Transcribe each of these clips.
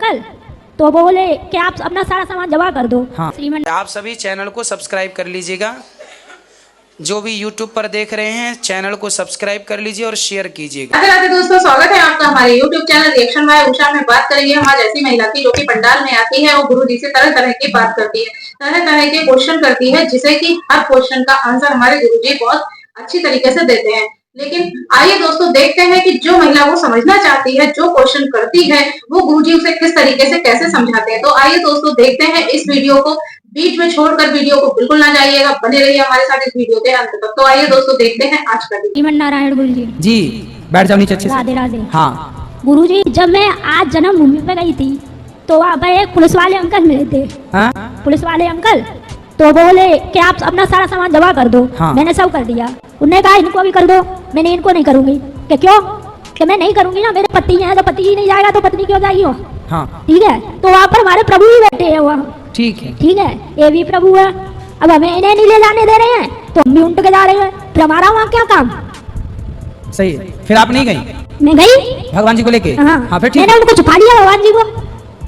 Uncle, तो बोले कि आप अपना सारा सामान जमा कर दो। हाँ। आप सभी चैनल को सब्सक्राइब कर लीजिएगा। जो भी YouTube पर देख रहे हैं चैनल को सब्सक्राइब कर लीजिए और शेयर कीजिएगा। राधे राधे दोस्तों, स्वागत है आपका हमारे YouTube channel reaction by Usha में। बात करेंगे हम आज ऐसी महिला की जो कि पंडाल में आती है और गुरु जी से तरह तरह की बात करती है, तरह तरह के क्वेश्चन करती है, जिसे कि हर क्वेश्चन का आंसर हमारे गुरु जी बहुत अच्छी तरीके से देते हैं। लेकिन आइए दोस्तों देखते हैं कि जो महिला वो समझना चाहती है, जो क्वेश्चन करती है, वो गुरुजी उसे किस तरीके से कैसे समझाते हैं। तो आइए दोस्तों देखते हैं इस वीडियो को, बीच में छोड़कर वीडियो को बिल्कुल ना जाइएगा, बने रहिए हमारे साथ इस वीडियो के अंत तक। तो आइए दोस्तों देखते हैं आज का श्रीमन नारायण गुरु जी। बैठ जाओ नीचे अच्छे से। राधे राधे। हाँ गुरुजी, जब मैं आज जन्मभूमि पे गई थी तो वहाँ पर एक पुलिस वाले अंकल मिले थे। हाँ? पुलिस वाले अंकल तो बोले कि आप अपना सारा सामान जमा कर दो। हाँ। मैंने सब कर दिया। उन्होंने कहा इनको भी कर दो। मैंने इनको नहीं करूंगी। कि क्यों? कि मैं नहीं करूंगी ना, मेरे पति हैं, तो पति ही नहीं जाएगा तो पत्नी क्यों जाएगी हो? हाँ। ठीक है, तो वहाँ पर हमारे प्रभु ही बैठे हैं वहाँ। ठीक है, ठीक है, ये भी प्रभु है। अब हमें इन्हें नहीं ले जाने दे रहे हैं तो हम भी उल्ट के जा रहे हैं, फिर हमारा वहाँ क्या काम? सही है। फिर आप नहीं गई? मैं गई भगवान जी को लेके। हाँ, फिर ठीक मैंने उनको छुपा लिया भगवान जी को।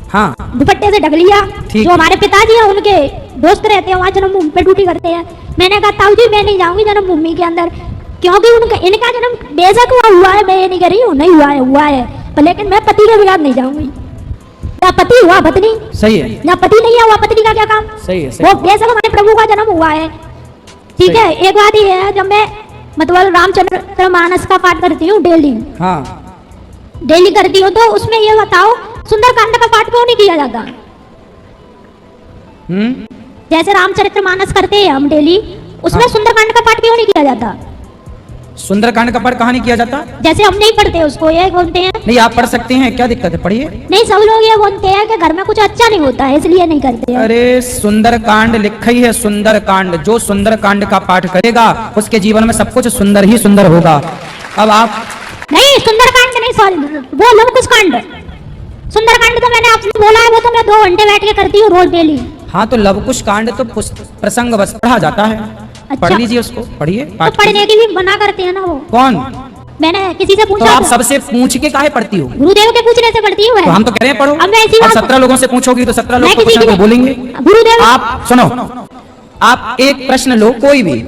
हाँ, दुपट्टे से ढक लिया। ठीक। जो हमारे पिताजी हैं उनके दोस्त रहते हैं वहाँ जन्मभूमि पे ड्यूटी करते हैं। मैंने कहा ताऊ जी मैं नहीं जाऊंगी जन्मभूमि के अंदर, क्योंकि इनका जन्म बेशक हुआ है, मैं ये नहीं कह रही हूँ नहीं हुआ है पर लेकिन मैं पति के बिना नहीं जाऊंगी। ना पति हुआ पत्नी। सही है। ना पति नहीं हुआ पत्नी का क्या काम? सही है, सही। वो बेशक हमारे प्रभु का जन्म हुआ है। ठीक है, एक बात ये है, जब मैं मतलब रामचंद्र मानस का पाठ करती हूँ डेली। हाँ। डेली करती हूँ, तो उसमें ये बताओ सुंदरकांड का पाठ क्यों नहीं किया जाता? जैसे रामचरित्र मानस करते हैं हम डेली, उसमें हाँ। सुंदरकांड का पाठ क्यों नहीं किया जाता? सुंदरकांड का पाठ कहाँ नहीं किया जाता? जैसे हम नहीं पढ़ते उसको, ये बोलते हैं। नहीं, आप पढ़ सकते हैं, क्या दिक्कत है, पढ़िए। नहीं, सब लोग ये बोलते हैं कि घर में कुछ अच्छा नहीं होता है इसलिए नहीं करते हैं। अरे सुंदरकांड लिखा ही है, सुंदरकांड। जो सुंदरकांड का पाठ करेगा उसके जीवन में सब कुछ सुंदर ही सुंदर होगा। अब आप नहीं, सुंदरकांड नहीं, सॉरी वो लवकुश कांड। सुंदरकांड तो मैंने आपसे बोला है, वो तो मैं 2 घंटे बैठ के करती हूँ रोज डेली। हाँ, तो लवकुश कांड तो प्रसंग बस पढ़ा जाता है। अच्छा। पढ़ लीजिए उसको, पढ़िए। तो पढ़ने की भी मना करते हैं ना वो। कौन? मैंने किसी से तो पूछा आप सबसे पूछ के काहे पढ़ती हो? गुरुदेव के पूछने से पढ़ती हूँ। तो हम तो कह रहे हैं पढ़ो। अब मैं ऐसी आप बात 17 लोगों से पूछोगी तो 17 लोग मैं तो किसी कुछ ना की कुछ बोलेंगे। गुरुदेव आप सुनो, आप एक प्रश्न लो कोई भी।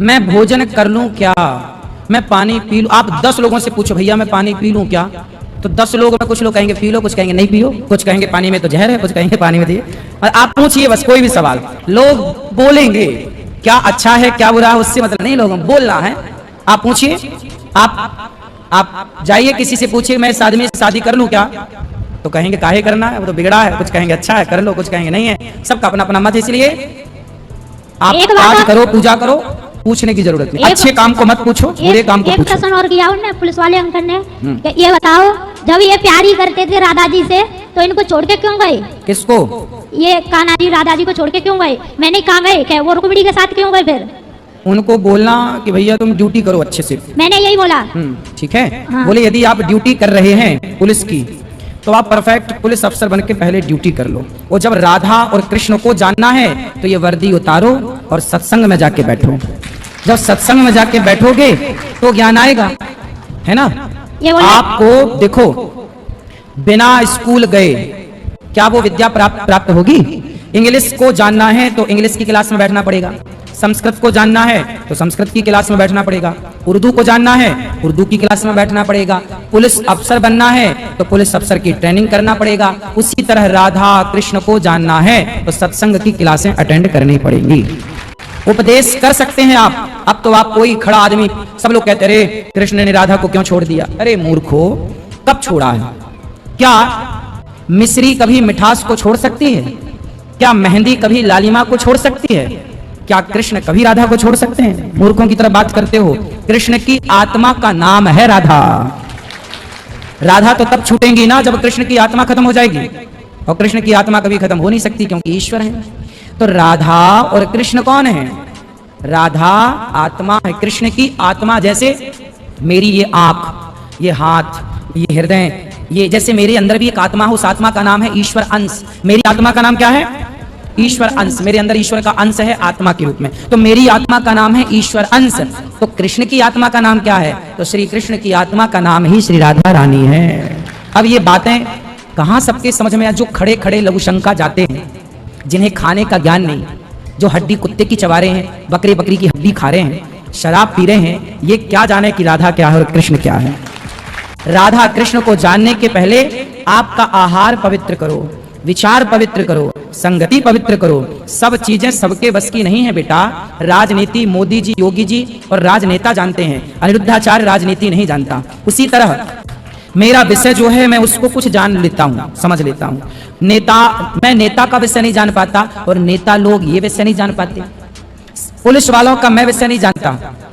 मैं भोजन कर लूं क्या? मैं पानी पी लूं? आप 10 लोगों से पूछो भैया मैं पानी पी लूं क्या? तो 10 लोग में कुछ लोग कहेंगे पी लो, कुछ कहेंगे नहीं पियो, कुछ कहेंगे पानी में तो जहर है, कुछ कहेंगे पानी में दिए। और आप पूछिए बस कोई भी सवाल, लोग बोलेंगे। क्या अच्छा है क्या बुरा है उससे मतलब नहीं, लोगों बोलना है। आप पूछिए, आप जाइए किसी से पूछिए मैं इस आदमी से शादी कर लूं क्या? तो कहेंगे काहे करना है, वो तो बिगड़ा है। कुछ कहेंगे अच्छा है कर लो, कुछ कहेंगे नहीं है। सबका अपना अपना मत है, इसलिए आप पाठ करो, पूजा करो, पूछने की जरूरत नहीं। अच्छे काम को मत पूछो, बुरे काम को एक पूछो। प्रश्न और किया उन्होंने पुलिस वाले अंकल ने कि ये बताओ जब ये प्यारी करते थे राधा जी से तो इनको छोड़ के क्यों गए? किसको? ये कान्हा जी राधा जी को छोड़ के क्यों गए? मैंने कहा गए क्या वो रुक्मिणी के साथ क्यों गए? फिर उनको बोलना कि भैया तुम ड्यूटी करो अच्छे से। मैंने यही बोला। ठीक है। हाँ। बोले यदि आप ड्यूटी कर रहे हैं पुलिस की तो आप परफेक्ट पुलिस अफसर बन के पहले ड्यूटी कर लो। और जब राधा और कृष्ण को जानना है तो ये वर्दी उतारो और सत्संग में जाके बैठो। जब सत्संग में जाके बैठोगे तो ज्ञान आएगा, है ना? आपको देखो बिना स्कूल गए क्या वो विद्या प्राप्त होगी? इंग्लिश को जानना है तो इंग्लिश की क्लास में बैठना पड़ेगा। संस्कृत को जानना है तो संस्कृत की क्लास में बैठना पड़ेगा। उर्दू को जानना है उर्दू की क्लास में बैठना पड़ेगा। पुलिस अफसर बनना है तो पुलिस अफसर की ट्रेनिंग करना पड़ेगा। उसी तरह राधा कृष्ण को जानना है तो सत्संग की क्लासें अटेंड करनी पड़ेंगी। उपदेश कर सकते हैं आप। अब तो आप कोई खड़ा आदमी, सब लोग कहते रहे कृष्ण ने राधा को क्यों छोड़ दिया? अरे मूर्खो, कब छोड़ा है? क्या मिश्री कभी मिठास को छोड़ सकती है? क्या मेहंदी कभी लालिमा को छोड़ सकती है? क्या कृष्ण कभी राधा को छोड़ सकते हैं? मूर्खों की तरह बात करते हो। कृष्ण की आत्मा का नाम है राधा। राधा तो तब छूटेंगी ना जब कृष्ण की आत्मा खत्म हो जाएगी, और कृष्ण की आत्मा कभी खत्म हो नहीं सकती क्योंकि ईश्वर है। तो राधा और कृष्ण कौन है? राधा आत्मा है, कृष्ण की आत्मा। जैसे मेरी ये आंख, ये हाथ, ये हृदय, ये जैसे मेरे अंदर भी एक आत्मा हो, उस आत्मा का नाम है ईश्वर अंश। मेरी आत्मा का नाम क्या है? ईश्वर अंश। मेरे अंदर ईश्वर का अंश है आत्मा के रूप में, तो मेरी आत्मा का नाम है ईश्वर अंश। तो कृष्ण की आत्मा का नाम क्या है? तो श्री कृष्ण की आत्मा का नाम ही श्री राधा रानी है। अब ये बातें कहां सबके समझ में आया? जो खड़े खड़े लघुशंका जाते हैं, जिन्हें खाने का ज्ञान नहीं, जो हड्डी कुत्ते की चबा रहे हैं, बकरी बकरी की हड्डी खा रहे हैं, शराब पी रहे हैं, ये क्या जाने कि राधा क्या है और कृष्ण क्या है। राधा कृष्ण को जानने के पहले आपका आहार पवित्र करो, विचार पवित्र करो, संगति पवित्र करो। सब चीजें सबके बस की नहीं है बेटा। राजनीति मोदी जी, योगी जी और राजनेता जानते हैं, अनिरुद्धाचार्य राजनीति नहीं जानता। उसी तरह मेरा विषय जो है मैं उसको कुछ जान लेता हूँ, समझ लेता हूँ। मैं नेता का विषय नहीं जान पाता और नेता लोग ये विषय नहीं जान पाते। पुलिस वालों का मैं विषय नहीं जानता।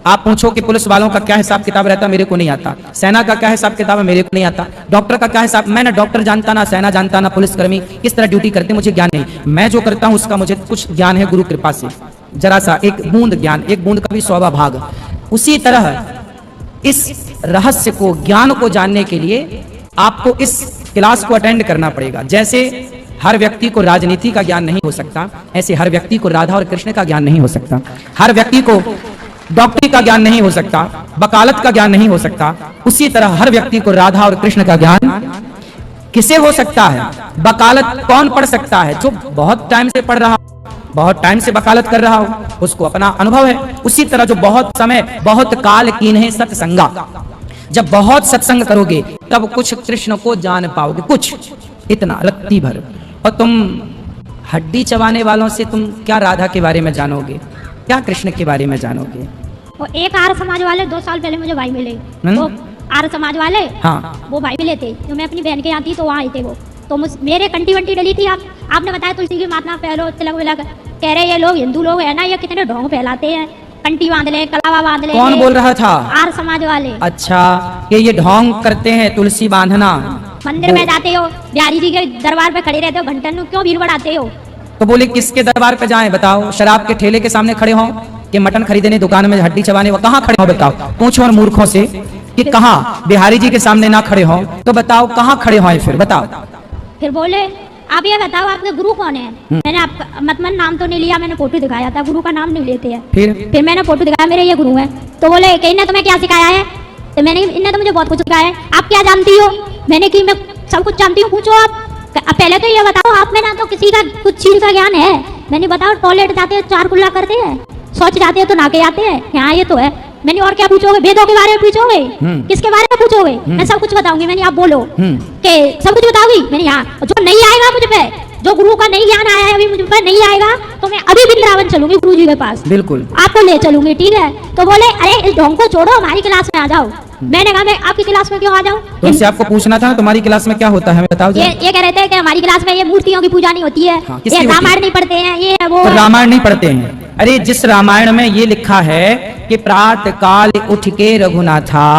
आप पूछो कि पुलिस वालों का क्या हिसाब किताब रहता, मेरे को नहीं आता। सेना का क्या हिसाब किताब है, मेरे को नहीं आता। डॉक्टर का क्या हिसाब, मैं ना डॉक्टर जानता, ना सेना जानता, ना पुलिसकर्मी किस तरह ड्यूटी करते, मुझे ज्ञान नहीं। मैं जो करता हूँ उसका मुझे कुछ ज्ञान है गुरु कृपा से, जरा सा एक बूंद ज्ञान, एक बूंद का भी 100वां भाग। उसी तरह इस रहस्य को, ज्ञान को जानने के लिए आपको इस क्लास को अटेंड करना पड़ेगा। जैसे हर व्यक्ति को राजनीति का ज्ञान नहीं हो सकता, ऐसे हर व्यक्ति को राधा और कृष्ण का ज्ञान नहीं हो सकता। हर व्यक्ति को डॉक्टरी का ज्ञान नहीं हो सकता, वकालत का ज्ञान नहीं हो सकता। उसी तरह हर व्यक्ति को राधा और कृष्ण का ज्ञान किसे हो सकता है? वकालत कौन पढ़ सकता है? जो बहुत टाइम से पढ़ रहा, बहुत टाइम से वकालत कर रहा हो, उसको अपना अनुभव है। उसी तरह जो बहुत समय, बहुत काल कीन्हे सत्संगा, जब बहुत सत्संग करोगे तब कुछ कृष्ण को जान पाओगे, कुछ इतना रत्ती भर। और तुम हड्डी चबाने वालों से तुम क्या राधा के बारे में जानोगे, क्या कृष्ण के बारे में जानोगे? और एक आर्य समाज वाले 2 साल पहले मुझे भाई मिले, तो आर्य समाज वाले, हाँ, वो भाई मिले थे। जो मैं अपनी बहन के यहाँ थी तो वहाँ आए थे वो, तो मेरे कंटी वंटी डली थी। आपने बताया तुलसी की माता पहलो तिलक विलक, कह रहे ये लोग हिंदू लोग है ना, ये कितने ढोंग फैलाते हैं, कंटी बांध ले, कलावा बांध ले। कौन बोल रहा था? आर्य समाज वाले। अच्छा, ये ढोंग करते हैं तुलसी बांधना। मंदिर में जाते हो, बिहारी जी के दरबार पे खड़े रहते हो, घंटन क्यों भीड़ बढ़ाते हो? तो बोले किसके दरबार पे जाएं बताओ? शराब के ठेले के सामने खड़े हो कि मटन खरीदने दुकान में हड्डी चबाने, वो कहाँ खड़े हो बताओ? पूछो और मूर्खों से कि कहाँ, बिहारी जी के सामने ना खड़े हो तो बताओ कहाँ खड़े हो? फिर बताओ। फिर बोले आप ये बताओ आपके गुरु कौन है? मैंने आपका मतलब नाम तो नहीं लिया, मैंने फोटो दिखाया था, गुरु का नाम नहीं लेते हैं। फिर मैंने फोटो दिखाया, मेरे ये गुरु है। तो बोले कि इन्हें तुम्हें क्या सिखाया है? तो मैंने, इन्हें तो मुझे बहुत कुछ सिखाया है। आप क्या जानती हो? मैंने कि मैं सब कुछ जानती हूँ, पूछो आप। पहले तो ये बताओ आप में ना तो किसी का कुछ चीज का ज्ञान है। मैंने बताओ टॉयलेट जाते हैं 4 कुल्ला करते हैं, शौच जाते हैं तो नाके आते हैं, यहाँ ये तो है। मैंने और क्या पूछोगे? वेदों के बारे में पूछोगे? किसके बारे में पूछोगे? मैं सब कुछ बताऊंगी। मैंने आप बोलो कि सब कुछ बताओगी? मैंने यहाँ जो नहीं आएगा मुझ पे, जो गुरु का नहीं ज्ञान आया है अभी मुझ पर नहीं आएगा, तो मैं अभी वृंदावन चलूंगी गुरु जी के पास, बिल्कुल आपको ले चलूंगी, ठीक है? तो बोले अरे इस ढोंग को छोड़ो, हमारी क्लास में आ जाओ। मैंने कहा मैं आपकी क्लास में क्यों आ जाऊँ? तुमसे आपको पूछना था तुम्हारी क्लास में क्या होता है, बताओ। ये कह रहे थे कि हमारी क्लास में ये मूर्तियों की पूजा नहीं होती है, ये रामायण नहीं पढ़ते हैं, ये है वो। रामायण नहीं पढ़ते हैं? अरे जिस रामायण में ये लिखा है कि प्रातः काल उठ के रघुनाथा,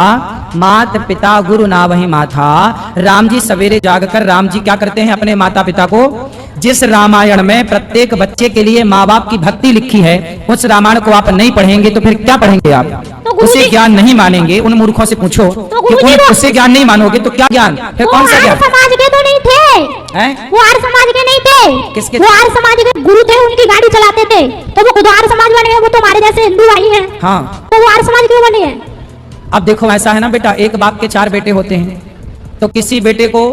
मात पिता गुरु ना वही माथा। राम जी सवेरे जागकर राम जी क्या करते हैं? अपने माता पिता को, जिस रामायण में प्रत्येक बच्चे के लिए माँ बाप की भक्ति लिखी है, उस रामायण को आप नहीं पढ़ेंगे तो फिर क्या पढ़ेंगे आप? उसे ज्ञान नहीं मानेंगे। उन मूर्खों से पूछो कि उसे ज्ञान नहीं मानोगे तो क्या ज्ञान? फिर कौन सा ज्ञान? समाज के तो नहीं थे, वो आर्य समाज के नहीं थे। किसके? वो आर्य समाज के गुरु थे, उनकी गाड़ी चलाते थे, तो वो खुद आर्य समाज वाले हैं। वो तो हमारे जैसे हिंदू भाई हैं, हाँ, तो वो आर्य समाज क्यों बने हैं? अब देखो ऐसा है ना बेटा, एक बाप के 4 बेटे होते हैं, तो किसी बेटे को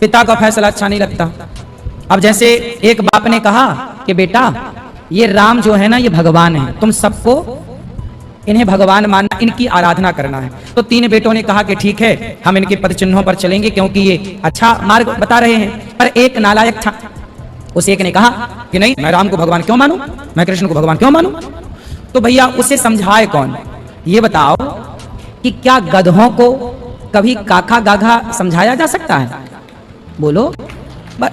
पिता का फैसला अच्छा नहीं लगता। अब जैसे एक बाप ने कहा कि बेटा ये राम जो है ना ये भगवान है, तुम सबको इन्हें भगवान मानना, इनकी आराधना करना है। तो 3 बेटों ने कहा कि ठीक है हम इनके पद चिन्हों पर चलेंगे क्योंकि ये अच्छा मार्ग बता रहे हैं। पर एक नालायक था, उस एक ने कहा कि नहीं, मैं राम को भगवान क्यों मानूं, मैं कृष्ण को भगवान क्यों मानूं? तो भैया उसे समझाए कौन? ये बताओ कि क्या गधों को कभी काका गाघा समझाया जा सकता है? बोलो।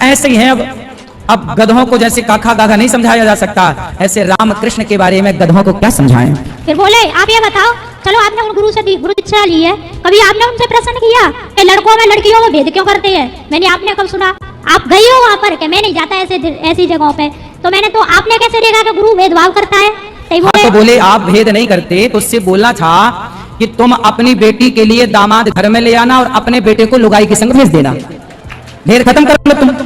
ऐसे ही है अब गधों को जैसे काका गाघा नहीं समझाया जा सकता, ऐसे राम कृष्ण के बारे में गधों को क्या समझाएं? फिर बोले आप ये बताओ, चलो आपने उन गुरु से गुरु दीक्षा ली है, कभी आपने उनसे प्रश्न किया कि लड़कों में लड़कियों में भेद क्यों करते हैं? मैंने आपने कब सुना? आप गई हो वहाँ पर कि मैं नहीं जाता ऐसी जगहों पे, तो मैंने तो आपने कैसे देखा कि गुरु भेदभाव करता है? हाँ, तो बोले आप भेद नहीं करते, तो उससे बोलना था कि तुम अपनी बेटी के लिए दामाद घर में ले आना और अपने बेटे को लुगाई के संग भेज देना, भेद खत्म कर लो तुम।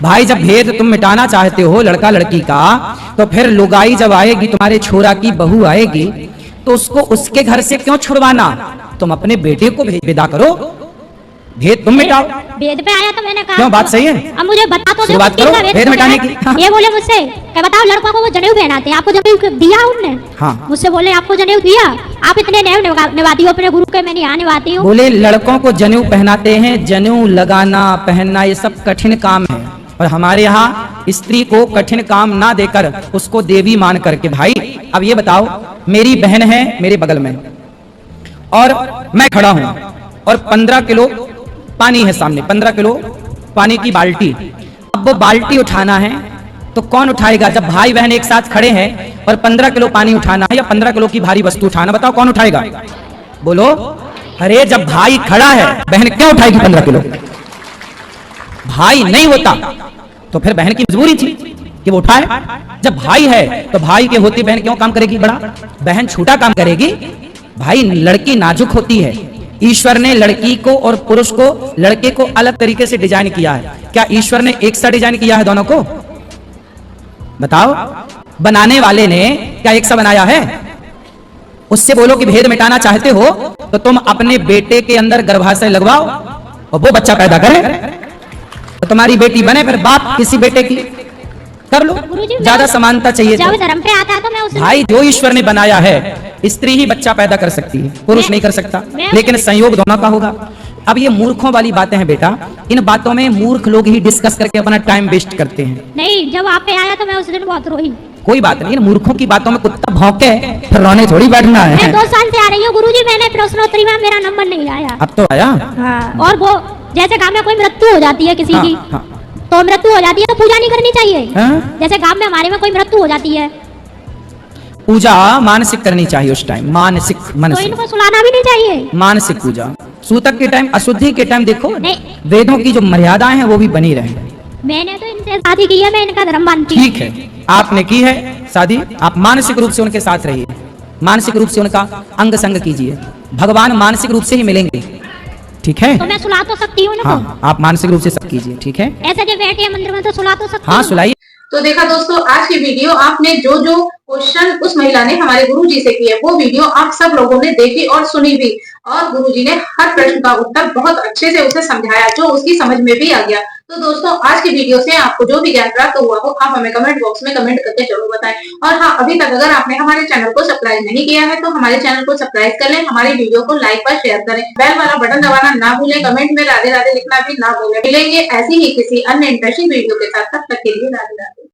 भाई जब भेद तुम मिटाना चाहते हो लड़का लड़की का, तो फिर लुगाई जब आएगी, तुम्हारे छोरा की बहू आएगी, तो उसको उसके घर से क्यों छुड़वाना? तुम अपने बेटे को विदा करो। भेद तुम मिटाओ। भेद पे आया तो मैंने कहा क्यों, बात सही है? अब मुझे बता तो दो शुरुआत किसका करो भेद मिटाने की। हाँ। ये बोले मुझसे क्या बताओ लड़कों को वो जनेऊ पहनाते हैं, आपको जनेऊ दिया उनने? हाँ। मुझसे बोले आपको जनेऊ दिया, आप इतने नेम निभाती हो अपने गुरु के, मैं यहाँ निभाती हूँ। बोले लड़कों को जनेऊ पहनाते हैं, जनेऊ लगाना पहनना ये सब कठिन काम है, और हमारे यहाँ स्त्री को कठिन काम ना देकर उसको देवी मान करके। भाई अब ये बताओ, मेरी बहन है मेरे बगल में और मैं खड़ा हूं और 15 किलो पानी है सामने, 15 किलो पानी की बाल्टी। अब वो बाल्टी उठाना है तो कौन उठाएगा? जब भाई बहन एक साथ खड़े हैं और 15 किलो पानी उठाना है या 15 किलो की भारी वस्तु उठाना, बताओ कौन उठाएगा? बोलो। अरे जब भाई खड़ा है बहन क्या उठाएगी 15 किलो? भाई नहीं होता तो फिर बहन की मजबूरी थी कि वो उठाए। जब भाई है तो भाई के होती बहन क्यों काम करेगी बड़ा? बहन छोटा काम करेगी। भाई लड़की नाजुक होती है, ईश्वर ने लड़की को और पुरुष को, लड़के को अलग तरीके से डिजाइन किया है। क्या ईश्वर ने एक सा डिजाइन किया है दोनों को? बताओ। बनाने वाले ने क्या एक सा बनाया है? उससे बोलो कि भेद मिटाना चाहते हो तो तुम अपने बेटे के अंदर गर्भाशय लगवाओ और वो बच्चा पैदा करे, तो तुम्हारी बेटी बने फिर बाप किसी बेटे की। कर लो, गुरुजी, ज्यादा समानता चाहिए जब तो। धर्म पे आता है तो मैं उसे भाई जो ईश्वर ने बनाया है, स्त्री ही बच्चा पैदा कर सकती है, पुरुष नहीं कर सकता, लेकिन संयोग दोनों का होगा। अब ये मूर्खों वाली बातें हैं बेटा, इन बातों में मूर्ख लोग ही डिस्कस करके अपना टाइम वेस्ट करते हैं। नहीं, जब आप पे आया तो मैं उस दिन बहुत रोई। कोई बात नहीं, इन मूर्खों की बातों में कुत्ता भौंके फिर रोने थोड़ी बैठना मैं है। 2 साल से आ रही हूँ गुरुजी, मैंने प्रश्नोत्तरी में मेरा नंबर नहीं आया। अब तो आया। हाँ, और वो जैसे गाँव में कोई मृत्यु हो जाती है किसी हाँ, की, हाँ। तो मृत्यु हो जाती है तो पूजा नहीं करनी चाहिए। हाँ? जैसे गाँव में हमारे में कोई मृत्यु हो जाती है पूजा मानसिक करनी चाहिए उस टाइम, मानसिक मन तो से, इनको सुलाना भी नहीं चाहिए। मानसिक पूजा। सूतक के टाइम, अशुद्धि के टाइम देखो नहीं। वेदों की जो मर्यादाएं हैं वो भी बनी रहे। मैंने तो इनसे शादी की है, मैं इनका धर्म मानती हूँ। ठीक है, आपने की है शादी, आप मानसिक रूप से उनके साथ रहिए, मानसिक रूप से उनका अंग संग कीजिए, भगवान मानसिक रूप से ही मिलेंगे। ठीक है? तो मैं सुला तो सकती हूँ इनको। हाँ, आप मानसिक रूप से सब कीजिए। ठीक है? ऐसे जो बैठे हैं मंदिर में तो सुला तो सकती हाँ हूँ। सुलाइए। तो देखा दोस्तों, आज की वीडियो आपने जो जो क्वेश्चन उस महिला ने हमारे गुरुजी से किए, वो वीडियो आप सब लोगों ने देखी और सुनी भी, और गुरुजी ने हर प्रश्न का उत्तर बहुत अच्छे से उसे समझाया, जो उसकी समझ में भी आ गया। तो दोस्तों, आज की वीडियो से आपको जो भी ज्ञान प्राप्त हुआ हो, आप हमें कमेंट बॉक्स में कमेंट करके जरूर बताएं। और हाँ, अभी तक अगर आपने हमारे चैनल को सब्सक्राइब नहीं किया है तो हमारे चैनल को सब्सक्राइब कर लें, हमारी वीडियो को लाइक और शेयर करें, बेल वाला बटन दबाना ना भूलें, कमेंट में राधे राधे लिखना भी ना भूलें। मिलेंगे ऐसी ही किसी अन्य इंटरेस्टिंग वीडियो के साथ, तब तक के लिए राधे राधे।